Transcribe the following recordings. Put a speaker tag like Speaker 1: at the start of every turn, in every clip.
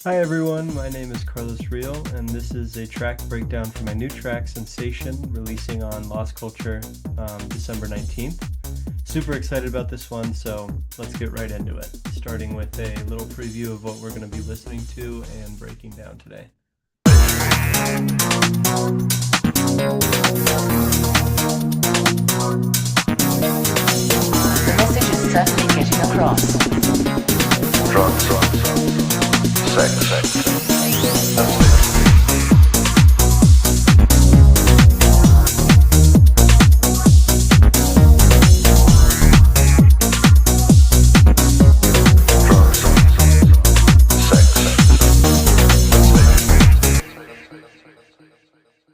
Speaker 1: Hi everyone, my name is Carlos Real, and this is a track breakdown for my new track, Sensation, releasing on Lost Culture December 19th. Super excited about this one, so let's get right into it, starting with a little preview of what we're going to be listening to and breaking down today.
Speaker 2: The message is certainly getting across.
Speaker 3: Drugs, sex,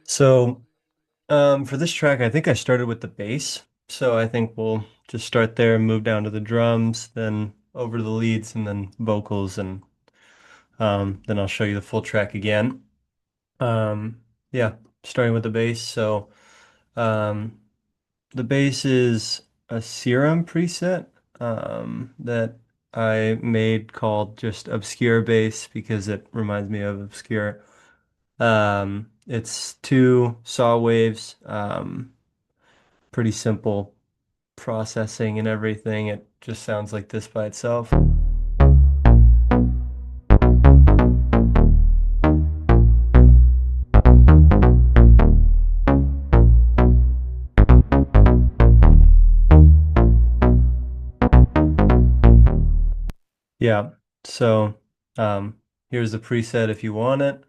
Speaker 1: So, for this track, I think I started with the bass, so I think we'll just start there, move down to the drums, then over to the leads, and then vocals, and then I'll show you the full track again. Yeah, starting with the bass. So, um, the bass is a Serum preset that I made called just Obscure Bass because it reminds me of Obscure. It's two saw waves, pretty simple processing and everything. It just sounds like this by itself. Yeah, so here's the preset if you want it.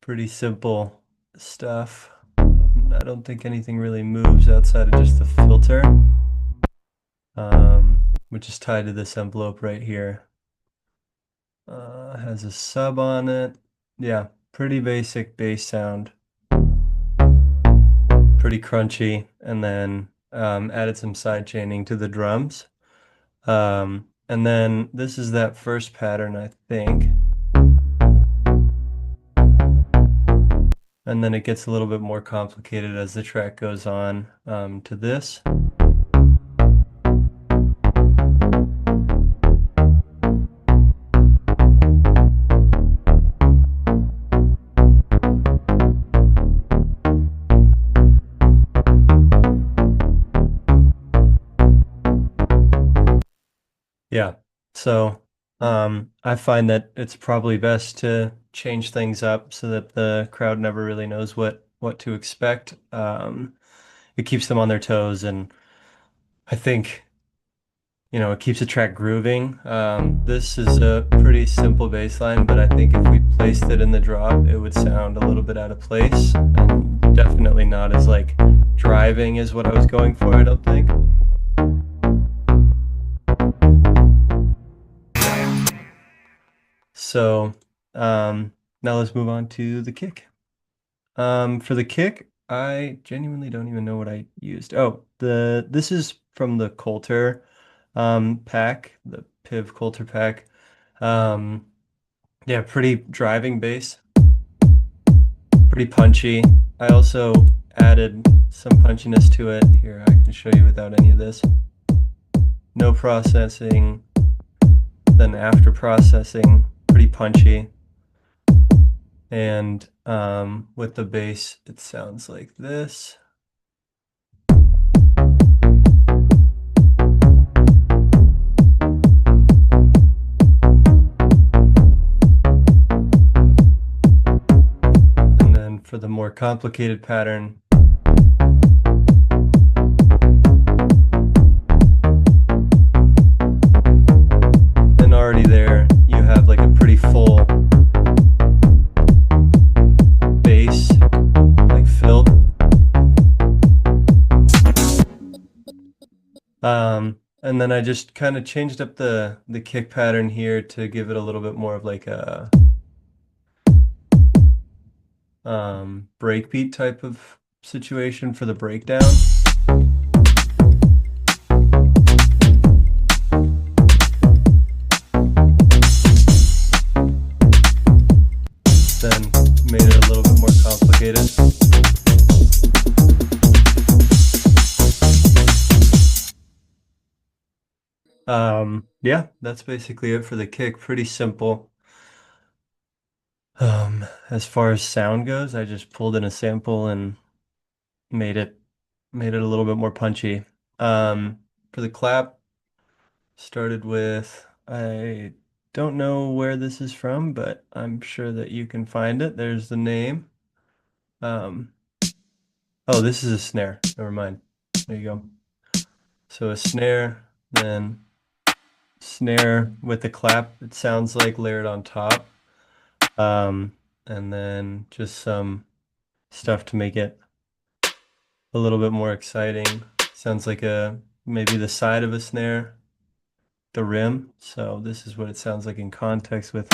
Speaker 1: Pretty simple stuff. I don't think anything really moves outside of just the filter, which is tied to this envelope right here. Has a sub on it. Yeah, pretty basic bass sound. Pretty crunchy, and then added some side chaining to the drums. And then this is that first pattern, I think. And then it gets a little bit more complicated as the track goes on to this. Yeah, so I find that it's probably best to change things up so that the crowd never really knows what to expect. It keeps them on their toes, and I think it keeps the track grooving. This is a pretty simple bass line, but I think if we placed it in the drop, it would sound a little bit out of place, and definitely not as like driving as what I was going for, I don't think. So now let's move on to the kick. For the kick, I genuinely don't even know what I used. Oh, this is from the Coulter pack, the Piv Coulter pack. Um, yeah, pretty driving bass, pretty punchy. I also added some punchiness to it. Here, I can show you without any of this. No processing, then after processing, pretty punchy. And with the bass, it sounds like this. And then for the more complicated pattern, and already there, you have like a pretty full bass, like filled. And then I just kind of changed up the kick pattern here to give it a little bit more of like a breakbeat type of situation for the breakdown. Then made it a little bit more complicated. Yeah, that's basically it for the kick. Pretty simple. As far as sound goes, I just pulled in a sample and made it made it a little bit more punchy. For the clap, started with I don't know where this is from, but I'm sure that you can find it. There's the name. Um, oh, this is a snare. Never mind. There you go. So a snare, then snare with the clap. It sounds like layered on top. Um, and then just some stuff to make it a little bit more exciting. Sounds like a maybe the side of a snare, the rim. So this is what it sounds like in context with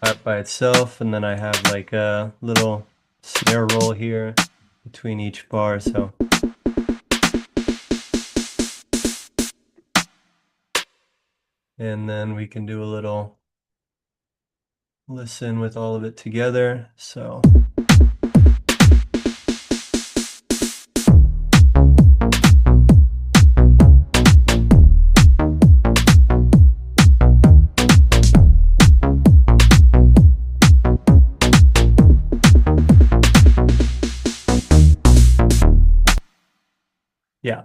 Speaker 1: that by itself, and then I have like a little snare roll here between each bar. So and then we can do a little listen with all of it together. So yeah.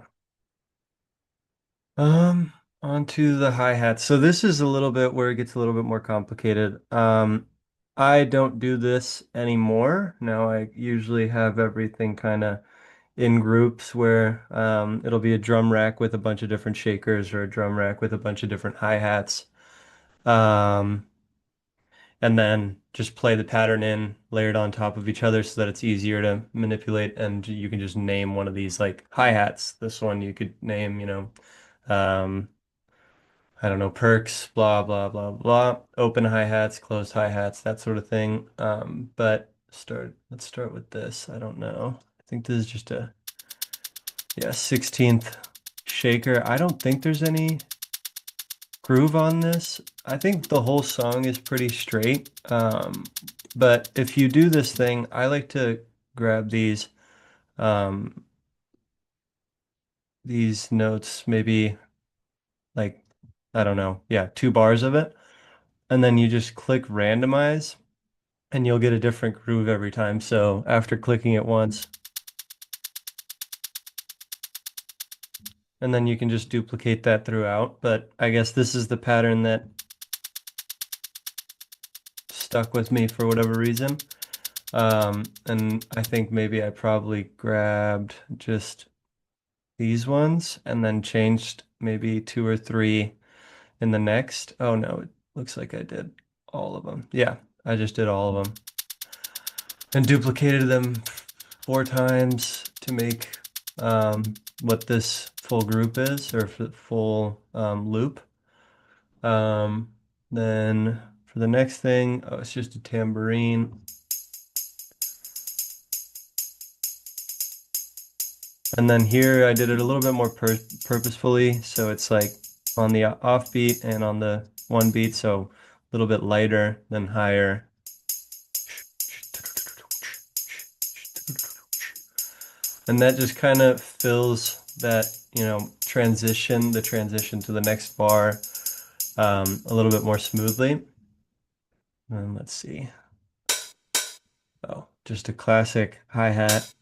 Speaker 1: Onto the hi-hats. So this is a little bit where it gets a little bit more complicated. I don't do this anymore. Now I usually have everything kind of in groups where it'll be a drum rack with a bunch of different shakers or a drum rack with a bunch of different hi-hats. Um, and then just play the pattern in layered on top of each other so that it's easier to manipulate and you can just name one of these like hi-hats. This one you could name, um, I don't know, perks, blah, blah, blah, blah, open hi-hats, closed hi-hats, that sort of thing. But let's start with this. I don't know. I think this is just a, yeah, 16th shaker. I don't think there's any groove on this. I think the whole song is pretty straight. But if you do this thing, I like to grab um, these notes, maybe like, I don't know, yeah, 2 bars of it. And then you just click randomize and you'll get a different groove every time. So after clicking it once, and then you can just duplicate that throughout. But I guess this is the pattern that stuck with me for whatever reason. And I think maybe I probably grabbed just these ones and then changed maybe 2 or 3 in the next. Oh no, it looks like I did all of them. Yeah, I just did all of them and duplicated them 4 times to make what this full group is or full loop. Um, then for the next thing, oh, it's just a tambourine. And then here I did it a little bit more purposefully, so it's like on the off beat and on the one beat, so a little bit lighter than higher. And that just kind of fills that, transition, the transition to the next bar a little bit more smoothly. And let's see. Oh, just a classic hi-hat.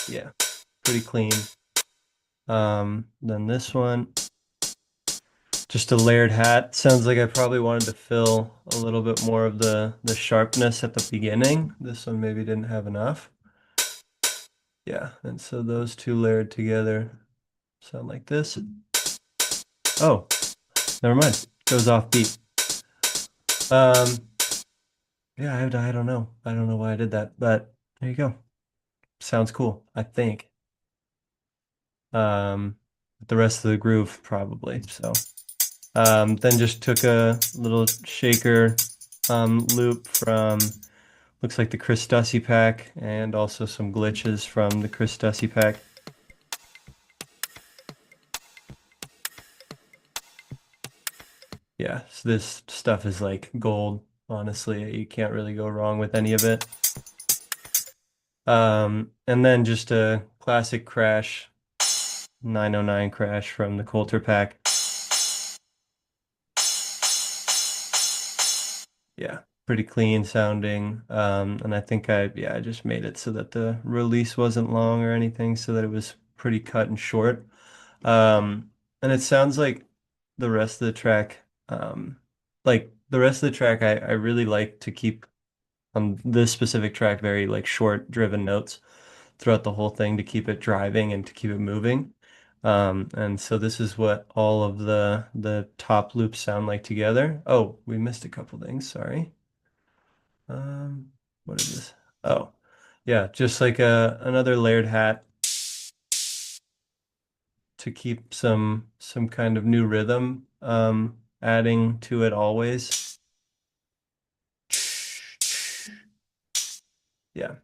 Speaker 1: Yeah, pretty clean. Then this one, just a layered hat. Sounds like I probably wanted to fill a little bit more of the sharpness at the beginning. This one maybe didn't have enough. Yeah, and so those two layered together sound like this. Oh, never mind. Goes off beat. Um, yeah, I don't know. I don't know why I did that, but there you go. Sounds cool, I think. Um, the rest of the groove probably. So, then just took a little shaker loop from looks like the Chris Dussy pack and also some glitches from the Chris Dussy pack. Yeah, so this stuff is like gold, honestly. You can't really go wrong with any of it. And then just a classic crash, 909 crash from the Coulter pack. Yeah, pretty clean sounding. And I think yeah, I just made it so that the release wasn't long or anything, so that it was pretty cut and short. And it sounds like the rest of the track, like the rest of the track, I really like to keep on this specific track very like short driven notes throughout the whole thing to keep it driving and to keep it moving. And so this is what all of the top loops sound like together. Oh, we missed a couple things, sorry. What is this? Oh, yeah, just like another layered hat to keep some kind of new rhythm adding to it always. Yeah.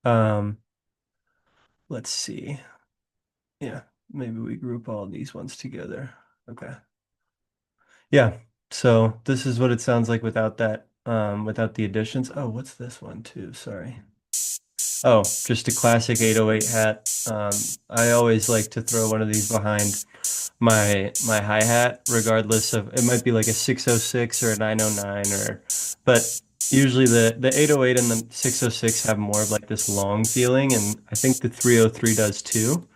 Speaker 1: Um, let's see. Yeah, maybe we group all these ones together. Okay. Yeah. So this is what it sounds like without that, without the additions. Oh, what's this one too? Sorry. Oh, just a classic 808 hat. I always like to throw one of these behind my hi-hat, regardless of it might be like a 606 or a 909 or but usually the 808 and the 606 have more of like this long feeling, and I think the 303 does too.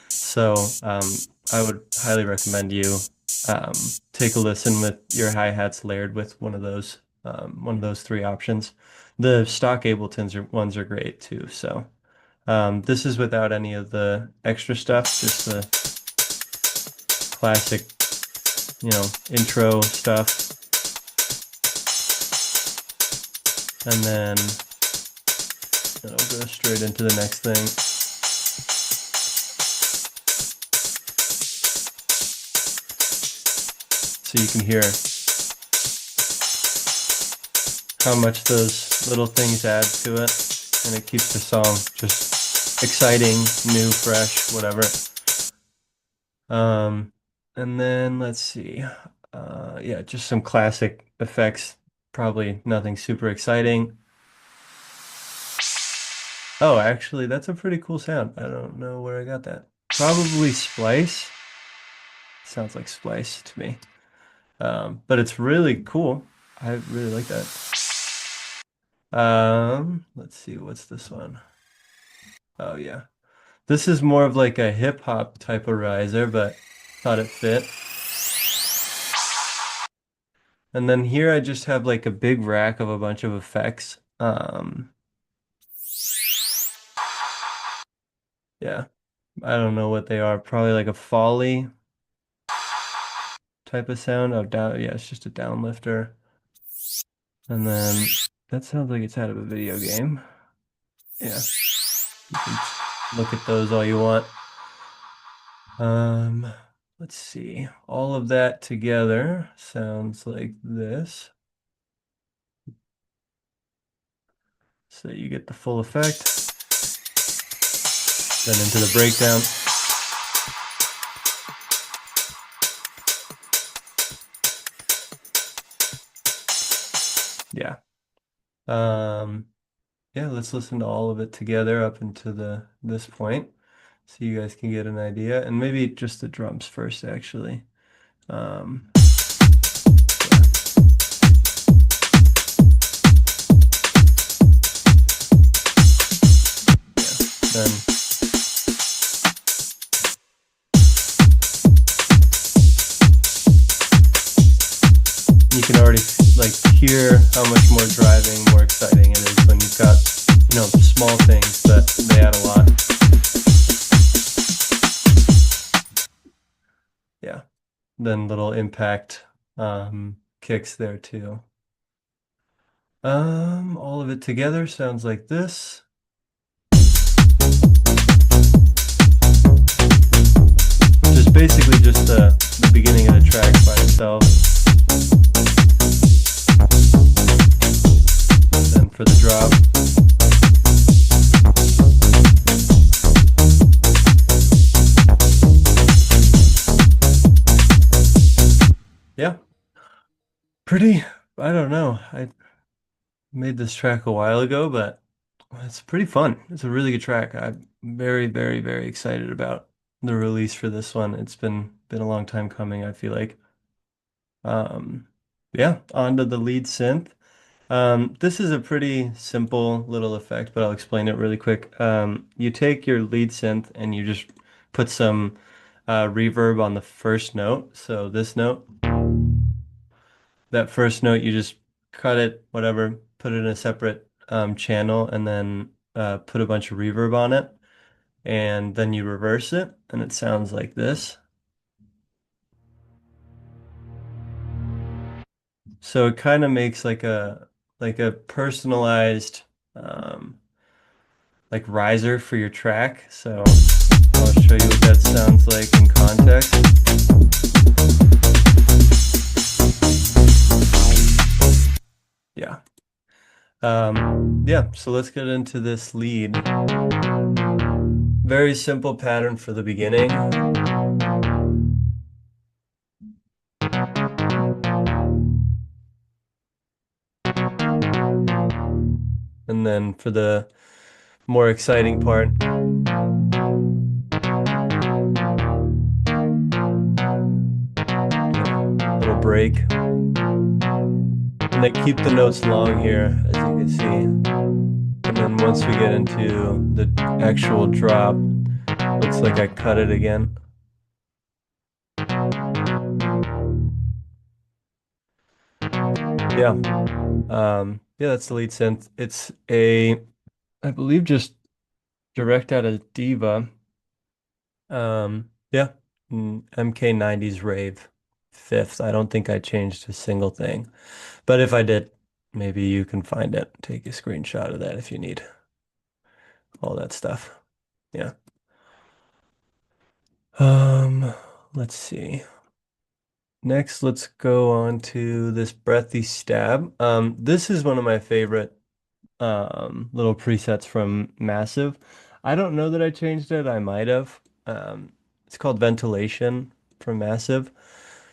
Speaker 1: So I would highly recommend you um, take a listen with your hi-hats layered with one of those three options. The stock Abletons ones are great too. So this is without any of the extra stuff, just the classic, intro stuff. And then it'll go straight into the next thing. So you can hear how much those little things add to it, and it keeps the song just exciting, new, fresh, whatever. Um, and then let's see. Yeah, just some classic effects, probably nothing super exciting. Oh, actually, that's a pretty cool sound. I don't know where I got that. Probably Splice. Sounds like Splice to me. But it's really cool. I really like that. Let's see, what's this one? Oh yeah. This is more of like a hip hop type of riser, but thought it fit. And then here I just have like a big rack of a bunch of effects. Yeah, I don't know what they are. Probably like a Foley type of sound. Oh, down. Yeah, it's just a downlifter. And then that sounds like it's out of a video game. Yeah, you can look at those all you want. Um, let's see. All of that together sounds like this. So you get the full effect. Then into the breakdown. Yeah. Um, yeah, let's listen to all of it together up into this point so you guys can get an idea. And maybe just the drums first, actually. Um, yeah. Then you can already like hear how much more driving, more exciting it is when you've got, small things, but they add a lot. Yeah. Then little impact kicks there too. All of it together sounds like this. Which is basically just the beginning of the track by itself. Then for the drop. Yeah, pretty, I don't know. I made this track a while ago, but it's pretty fun. It's a really good track. I'm very, very, very excited about the release for this one. It's been a long time coming, I feel like. Um, yeah, on to the lead synth. This is a pretty simple little effect, but I'll explain it really quick. You take your lead synth and you just put some reverb on the first note. So this note, that first note, you just cut it, whatever, put it in a separate channel, and then put a bunch of reverb on it, and then you reverse it, and it sounds like this. So it kind of makes like a personalized um, like riser for your track. So I'll show you what that sounds like in context. Yeah. Yeah, so let's get into this lead. Very simple pattern for the beginning. And then for the more exciting part, little break. And they keep the notes long here, as you can see. And then once we get into the actual drop, looks like I cut it again. Yeah. Yeah, that's the lead synth. It's I believe just direct out of Diva. Yeah, MK90's Rave fifth. I don't think I changed a single thing. But if I did, maybe you can find it. Take a screenshot of that if you need all that stuff. Yeah. Um, let's see. Next, let's go on to this breathy stab. This is one of my favorite little presets from Massive. I don't know that I changed it. I might have. It's called Ventilation from Massive.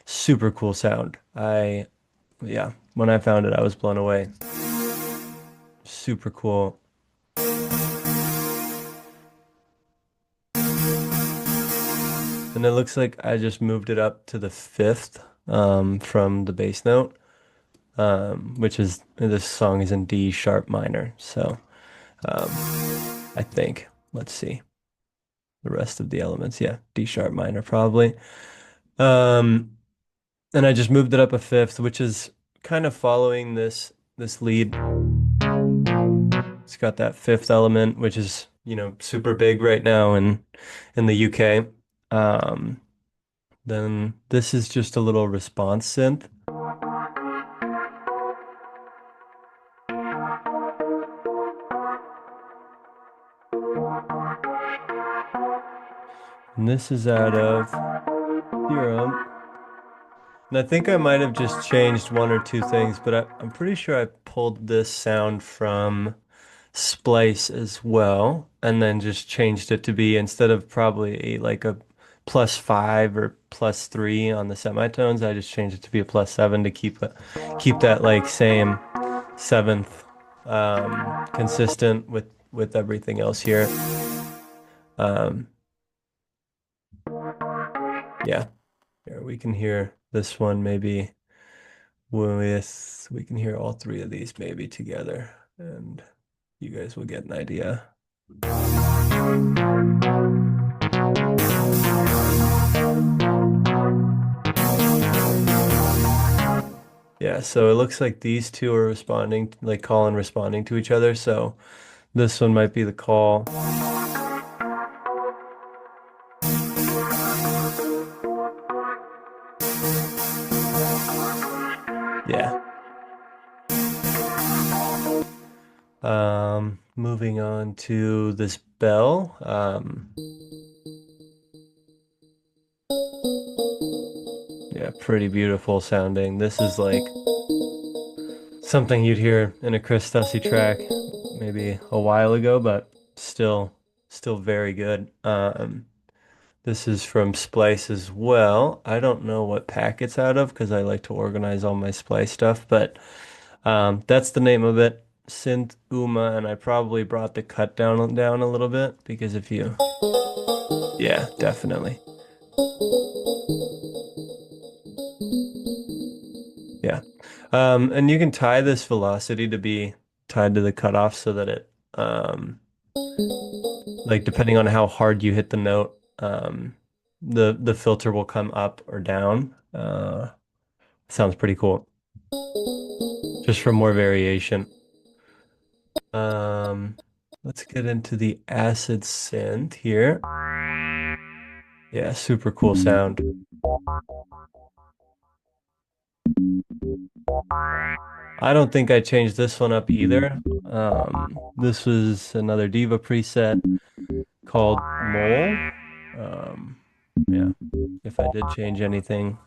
Speaker 1: Super cool sound. Yeah, when I found it, I was blown away. Super cool. And it looks like I just moved it up to the fifth from the bass note, which is this song is in D sharp minor. So um, I think, let's see the rest of the elements. Yeah, D sharp minor probably. Um, and I just moved it up a fifth, which is kind of following this lead. It's got that fifth element, which is, super big right now in the UK. Um, then this is just a little response synth. And this is out of Theorem. And I think I might have just changed one or two things, but I'm pretty sure I pulled this sound from Splice as well, and then just changed it to be instead of probably like a +5 or +3 on the semitones, I just changed it to be a +7 to keep that like same seventh consistent with everything else here. Um, yeah, here we can hear this one maybe we can hear all three of these maybe together, and you guys will get an idea. Yeah, so it looks like these two are responding, like call and responding to each other. So this one might be the call. Yeah. Moving on to this bell. Yeah, pretty beautiful sounding. This is like something you'd hear in a Chris Stussy track maybe a while ago, but still very good. This is from Splice as well. I don't know what pack it's out of because I like to organize all my Splice stuff, but that's the name of it, Synth Uma, and I probably brought the cut down a little bit because yeah, definitely. Yeah. And you can tie this velocity to be tied to the cutoff so that it, like depending on how hard you hit the note, the filter will come up or down. Sounds pretty cool. Just for more variation. Um, let's get into the acid synth here. Yeah, super cool sound. I don't think I changed this one up either. This was another Diva preset called Mole. Um, yeah, if I did change anything,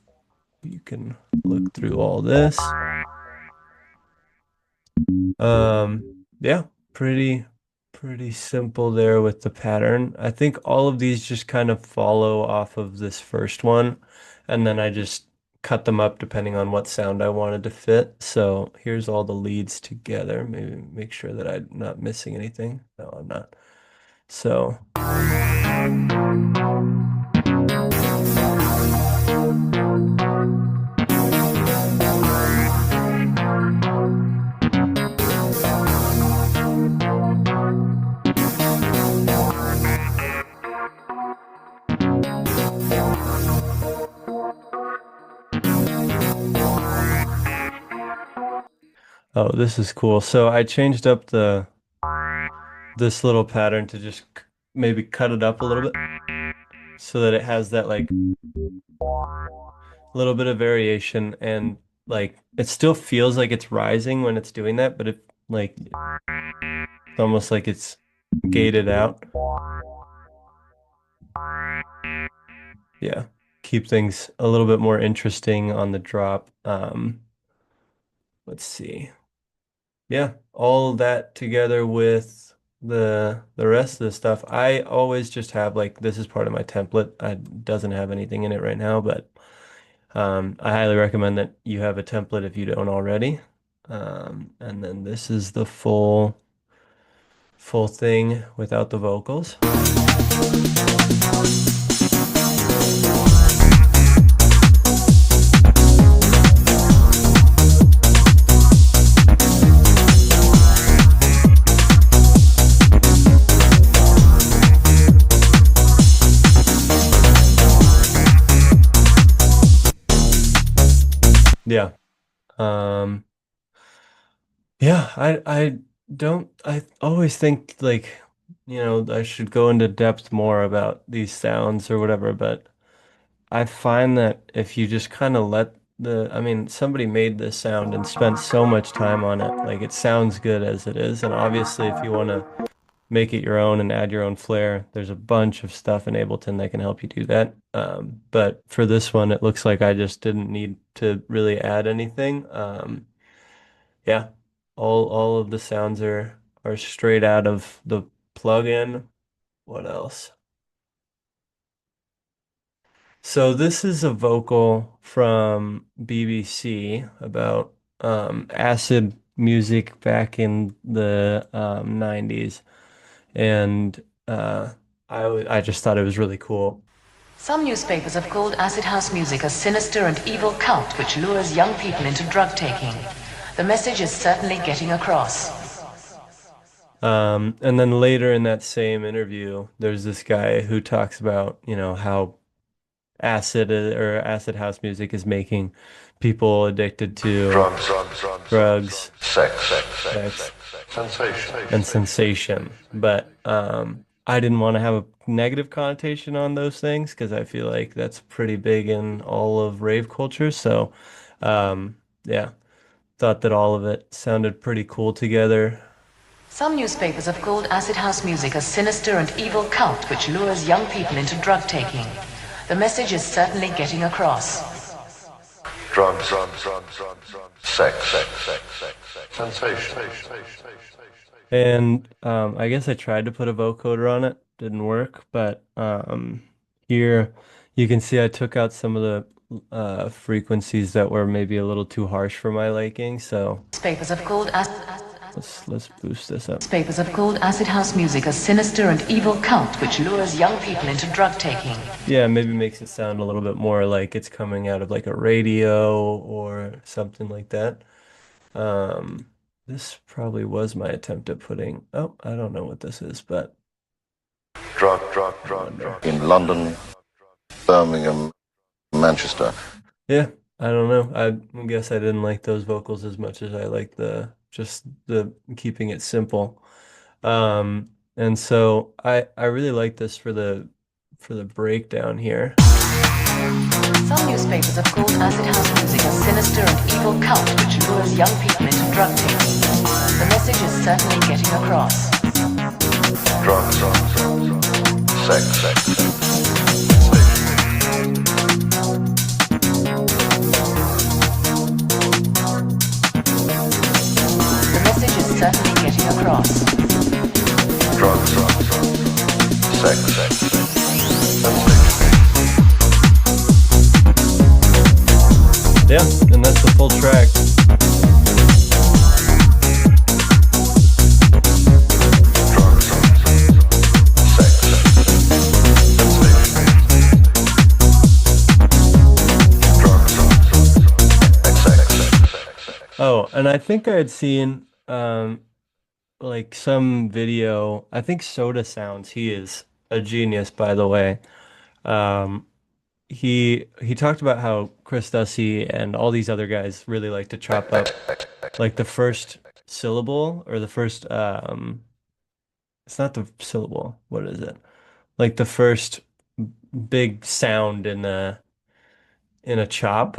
Speaker 1: you can look through all this. Um, yeah, pretty pretty simple there with the pattern. I think all of these just kind of follow off of this first one, and then I just cut them up depending on what sound I wanted to fit. So here's all the leads together. Maybe make sure that I'm not missing anything. No, I'm not. So, oh, this is cool. So I changed up the this little pattern to just maybe cut it up a little bit so that it has that like little bit of variation and like it still feels like it's rising when it's doing that, but it like it's almost like it's gated out. Yeah. Keep things a little bit more interesting on the drop. Let's see. Yeah, all that together with the rest of the stuff. I always just have like this is part of my template. I doesn't have anything in it right now, but I highly recommend that you have a template if you don't already. And then this is the full thing without the vocals. Yeah. Um, yeah, I don't I always think like, I should go into depth more about these sounds or whatever, but I find that if you just kind of let I mean, somebody made this sound and spent so much time on it. Like it sounds good as it is. And obviously, if you want to make it your own and add your own flair, there's a bunch of stuff in Ableton that can help you do that. But for this one, it looks like I just didn't need to really add anything. Yeah, all of the sounds are straight out of the plugin. What else? So this is a vocal from BBC about acid music back in the 90s, and I just thought it was really cool.
Speaker 2: Some newspapers have called acid house music a sinister and evil cult which lures young people into drug taking. The message is certainly getting across.
Speaker 1: And then later in that same interview, there's this guy who talks about, how or acid house music is making people addicted to drugs, sex, and sensation. But I didn't want to have a negative connotation on those things because I feel like that's pretty big in all of rave culture. So, yeah, thought that all of it sounded pretty cool together.
Speaker 2: Some newspapers have called acid house music a sinister and evil cult which lures young people into drug taking. The message is certainly getting across.
Speaker 3: Drugs, sex, sensation.
Speaker 1: And I guess I tried to put a vocoder on it, didn't work, but here you can see I took out some of the frequencies that were maybe a little too harsh for my liking. So
Speaker 2: Newspapers have called acid
Speaker 1: Let's boost this up.
Speaker 2: Newspapers have called acid house music a sinister and evil cult which lures young people into drug taking.
Speaker 1: Yeah, maybe makes it sound a little bit more like it's coming out of like a radio or something like that. Um, this probably was my attempt at putting, oh, I don't know what this is, but
Speaker 3: I
Speaker 1: wonder.
Speaker 3: In London, Birmingham, Manchester.
Speaker 1: Yeah, I don't know. I guess I didn't like those vocals as much as I like the just the keeping it simple. And so I really like this for the breakdown here.
Speaker 2: Some newspapers have called acid house music a sinister and evil cult which lures young people into drug taking. The message is certainly getting across.
Speaker 3: Drugs, sex.
Speaker 2: The message is certainly getting across.
Speaker 3: Drugs, sex.
Speaker 1: Yeah, and that's the full track. Oh, and I think I had seen like some video. I think Soda Sounds, he is a genius, by the way. Um he talked about how Chris Dussy and all these other guys really like to chop up like the first syllable or the first it's not the syllable. What is it? Like the first big sound in a chop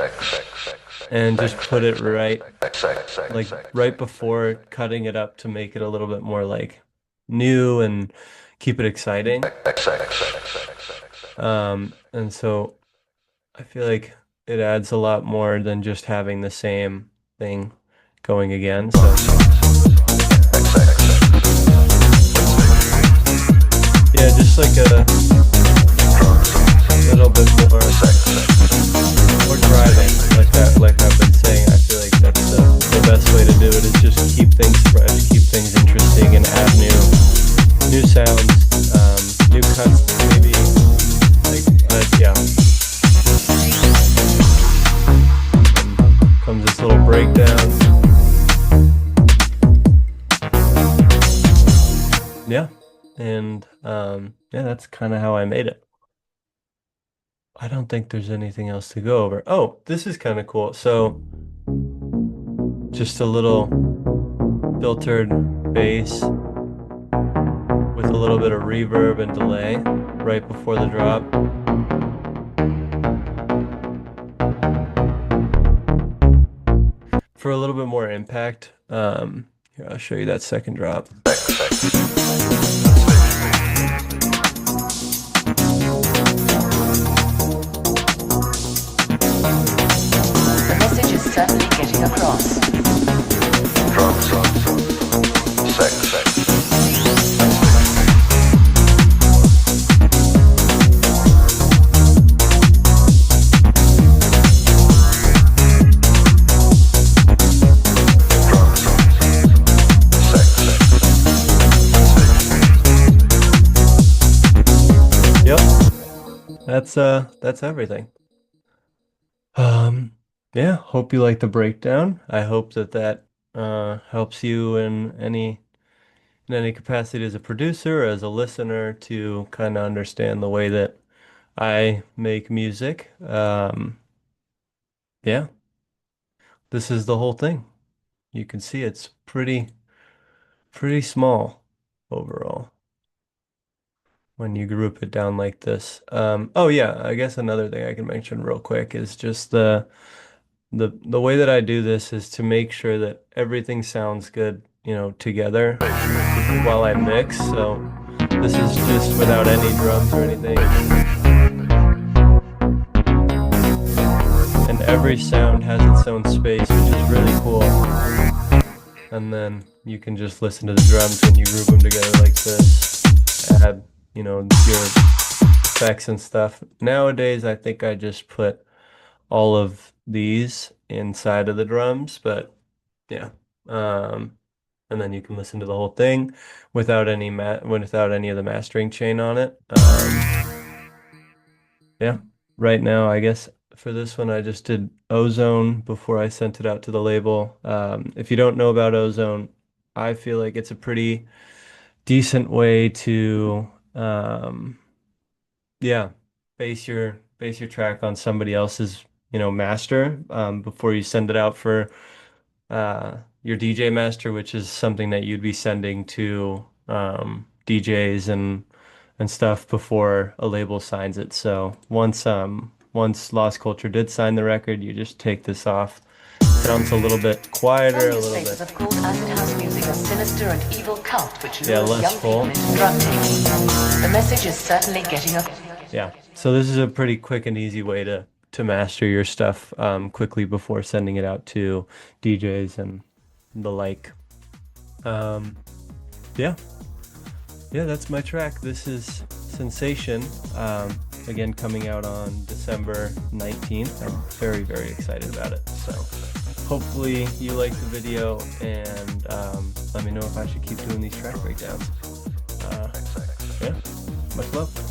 Speaker 1: and just put it right like right before cutting it up to make it a little bit more like new and keep it exciting. And so I feel like it adds a lot more than just having the same thing going again. So yeah, just like a little bit more driving like that, like I've been saying. I feel like that's the best way to do it is just keep things fresh, keep things interesting, and add new sounds, new cuts, maybe like yeah. And comes this little breakdown. Yeah, and yeah, that's kind of how I made it. I don't think there's anything else to go over. Oh, this is kind of cool. So just a little filtered bass with a little bit of reverb and delay right before the drop. For a little bit more impact, here, I'll show you that second drop.
Speaker 2: The message is certainly getting across.
Speaker 3: Drugs, sex.
Speaker 1: Yep, that's everything. Yeah, hope you like the breakdown. I hope that helps you in any capacity as a producer, as a listener, to kind of understand the way that I make music. Yeah, this is the whole thing. You can see it's pretty small overall when you group it down like this. Oh yeah, I guess another thing I can mention real quick is just the way that I do this is to make sure that everything sounds good, you know, together while I mix. So this is just without any drums or anything. And every sound has its own space, which is really cool. And then you can just listen to the drums when you group them together like this. Add, you know, your effects and stuff. Nowadays, I think I just put all of these inside of the drums, but yeah. and then you can listen to the whole thing without without any of the mastering chain on it. Yeah, right now, I guess for this one, I just did Ozone before I sent it out to the label. If you don't know about Ozone, I feel like it's a pretty decent way to, yeah, base your track on somebody else's, master, before you send it out for your DJ master, which is something that you'd be sending to DJs and stuff before a label signs it. So once Lost Culture did sign the record, you just take this off. Sounds a little bit quieter,
Speaker 2: Some
Speaker 1: a little
Speaker 2: newspapers
Speaker 1: bit,
Speaker 2: have called acid house music a sinister and evil cult which
Speaker 1: yeah,
Speaker 2: lures
Speaker 1: less
Speaker 2: young people
Speaker 1: full.
Speaker 2: into drug taking. The message is certainly getting a...
Speaker 1: Yeah. So this is a pretty quick and easy way to master your stuff quickly before sending it out to DJs and the like. Um, yeah. Yeah, that's my track. This is Sensation. Again, coming out on December 19th. I'm very, very excited about it. So hopefully you like the video, and let me know if I should keep doing these track breakdowns. Yeah, much love.